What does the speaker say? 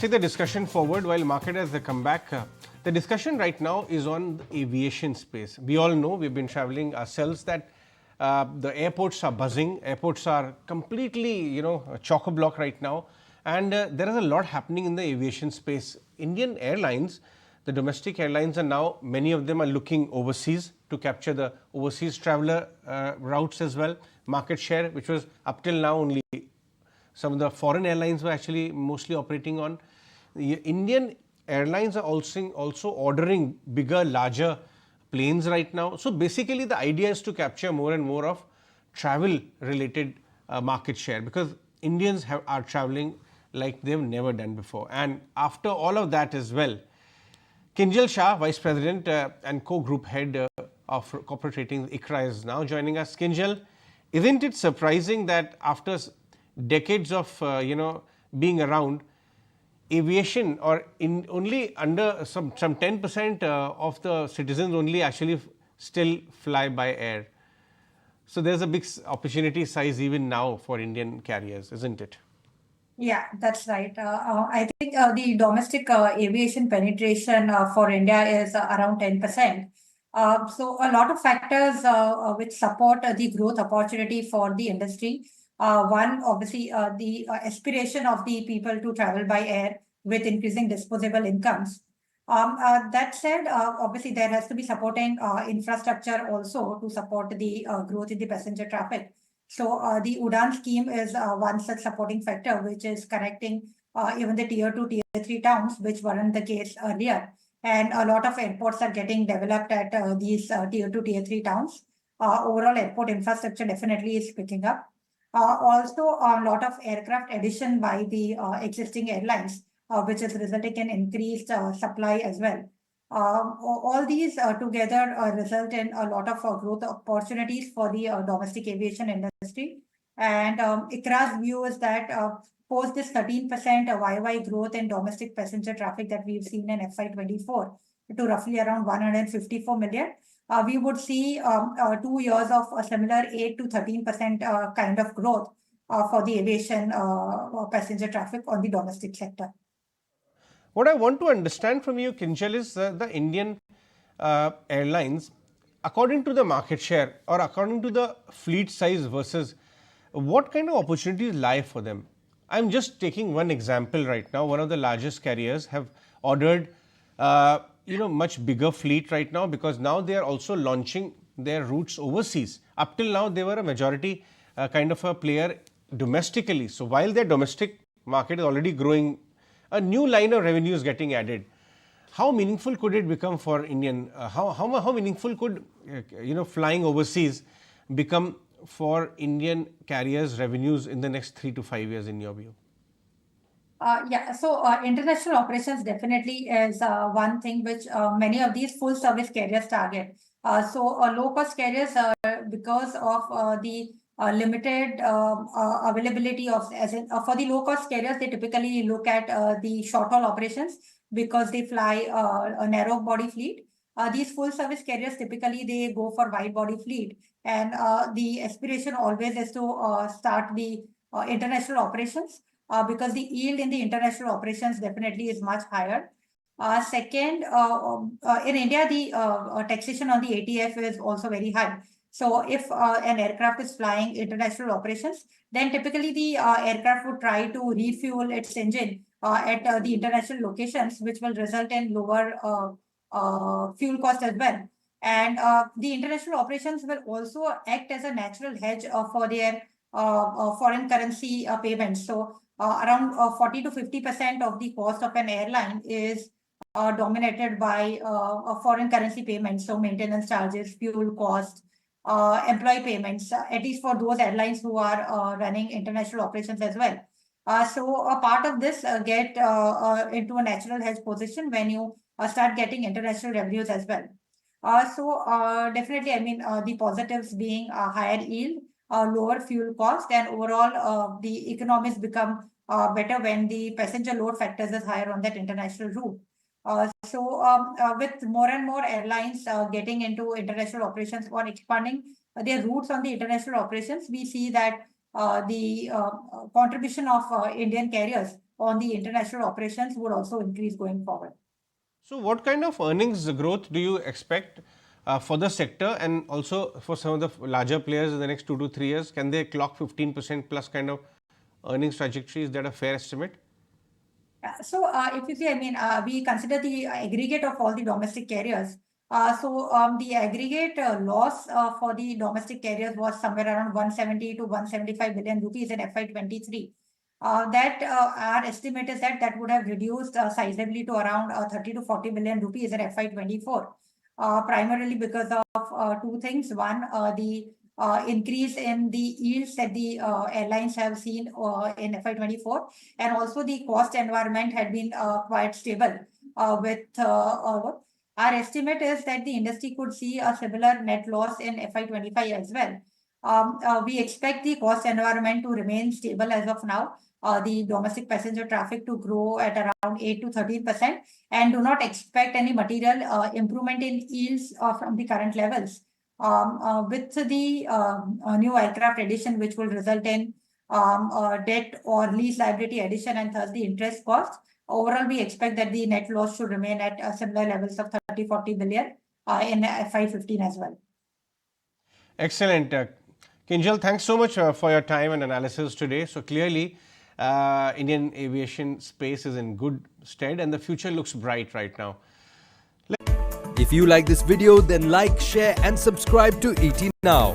Take the discussion forward while market has come back. The discussion right now is on the aviation space. We all know, we've been traveling ourselves, that the airports are buzzing, airports are completely, chock-a-block right now, and there is a lot happening in the aviation space. Indian airlines, the domestic airlines, are now, many of them are looking overseas to capture the overseas traveler routes as well. Market share, which was up till now only some of the foreign airlines were actually mostly operating on. The Indian airlines are also ordering bigger, larger planes right now. So basically, the idea is to capture more and more of travel related market share, because Indians are traveling like they've never done before. And after all of that as well, Kinjal Shah, Vice President and Co-Group Head of Corporate Ratings ICRA, is now joining us. Kinjal, isn't it surprising that after decades of being around, aviation, or in only under some 10% of the citizens only actually still fly by air? So there's a big opportunity size even now for Indian carriers, isn't it? Yeah, that's right. I think the domestic aviation penetration for India is around 10%. So a lot of factors which support the growth opportunity for the industry. One, obviously, the aspiration of the people to travel by air with increasing disposable incomes. That said, obviously, there has to be supporting infrastructure also to support the growth in the passenger traffic. So the UDAN scheme is one such supporting factor, which is connecting even the tier 2, tier 3 towns, which weren't the case earlier. And a lot of airports are getting developed at these tier 2, tier 3 towns. Overall airport infrastructure definitely is picking up. Also, a lot of aircraft addition by the existing airlines, which is resulting in increased supply as well. All these together result in a lot of growth opportunities for the domestic aviation industry. And ICRA's view is that post this 13% YY growth in domestic passenger traffic that we've seen in FY24 to roughly around 154 million, we would see 2 years of a similar 8 to 13% kind of growth for the aviation passenger traffic on the domestic sector. What I want to understand from you, Kinjal, is the Indian airlines, according to the market share or according to the fleet size versus what kind of opportunities lie for them. I'm just taking one example right now. One of the largest carriers have ordered much bigger fleet right now, because now they are also launching their routes overseas. Up till now, they were a majority kind of a player domestically. So while their domestic market is already growing, a new line of revenue is getting added. How meaningful could it become for Indian? How meaningful could flying overseas become for Indian carriers' revenues in the next 3 to 5 years, in your view? Yeah, so international operations definitely is one thing which many of these full service carriers target. So low cost carriers, because of the limited availability of, as in, for the low cost carriers, they typically look at the short haul operations because they fly a narrow body fleet. These full service carriers typically they go for wide body fleet, and the aspiration always is to start the international operations. Because the yield in the international operations definitely is much higher. Second, in India, the taxation on the ATF is also very high. So if an aircraft is flying international operations, then typically the aircraft would try to refuel its engine at the international locations, which will result in lower fuel cost as well. And the international operations will also act as a natural hedge for their foreign currency payments. So around 40 to 50% of the cost of an airline is dominated by foreign currency payments. So maintenance charges, fuel cost, employee payments, at least for those airlines who are running international operations as well. So a part of this get into a natural hedge position when you start getting international revenues as well. So definitely, I mean, the positives being a higher yield, lower fuel cost, and overall the economics become better when the passenger load factors is higher on that international route. With more and more airlines getting into international operations or expanding their routes on the international operations, we see that the contribution of Indian carriers on the international operations would also increase going forward. So, what kind of earnings growth do you expect for the sector and also for some of the larger players in the next 2 to 3 years? Can they clock 15% plus kind of earnings trajectory? Is that a fair estimate? So, if you see, I mean, we consider the aggregate of all the domestic carriers. The aggregate loss for the domestic carriers was somewhere around 170 to 175 billion rupees in FY23. Our estimate is that that would have reduced sizably to around 30 to 40 billion rupees in FY24, primarily because of two things. One, the increase in the yields that the airlines have seen in FY24, and also the cost environment had been quite stable. Our estimate is that the industry could see a similar net loss in FY25 as well. We expect the cost environment to remain stable as of now. The domestic passenger traffic to grow at around 8 to 13%, and do not expect any material improvement in yields from the current levels. With the new aircraft addition, which will result in debt or lease liability addition and thus the interest cost, overall we expect that the net loss should remain at similar levels of 30-40 billion in FY15 as well. Excellent. Kinjal, thanks so much for your time and analysis today. So, clearly, Indian aviation space is in good stead and the future looks bright right now. If you like this video, then like, share and subscribe to ET Now.